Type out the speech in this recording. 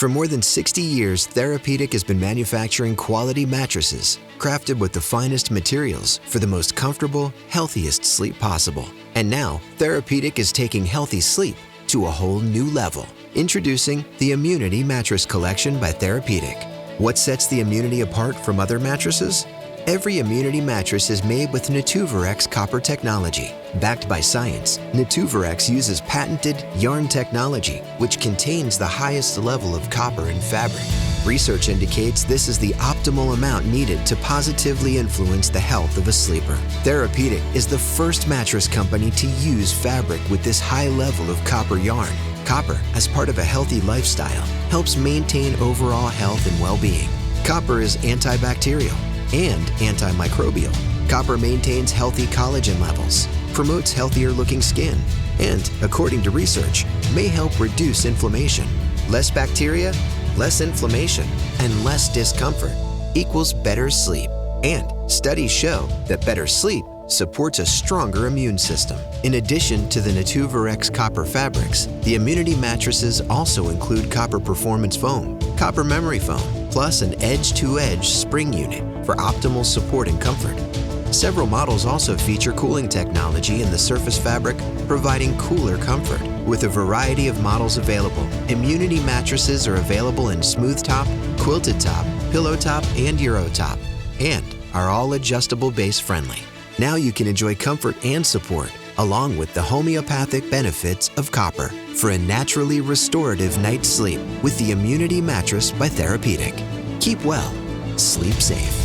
For more than 60 years, Therapedic has been manufacturing quality mattresses crafted with the finest materials for the most comfortable, healthiest sleep possible. And now, Therapedic is taking healthy sleep to a whole new level. Introducing the Immunity Mattress Collection by Therapedic. What sets the Immunity apart from other mattresses? Every Immunity mattress is made with natu copper technology. Backed by science, natu uses patented yarn technology, which contains the highest level of copper in fabric. Research indicates this is the optimal amount needed to positively influence the health of a sleeper. Therapedic is the first mattress company to use fabric with this high level of copper yarn. Copper, as part of a healthy lifestyle, helps maintain overall health and well-being. Copper is antibacterial and antimicrobial. Copper maintains healthy collagen levels, promotes healthier-looking skin, and, according to research, may help reduce inflammation. Less bacteria, less inflammation, and less discomfort equals better sleep. And studies show that better sleep supports a stronger immune system. In addition to the natu copper fabrics, the Immunity mattresses also include copper performance foam, copper memory foam, plus an edge-to-edge spring unit for optimal support and comfort. Several models also feature cooling technology in the surface fabric, providing cooler comfort. With a variety of models available, Immunity mattresses are available in smooth top, quilted top, pillow top, and Euro top, and are all adjustable base friendly. Now you can enjoy comfort and support, along with the homeopathic benefits of copper for a naturally restorative night's sleep with the Immunity Mattress by Therapedic. Keep well, sleep safe.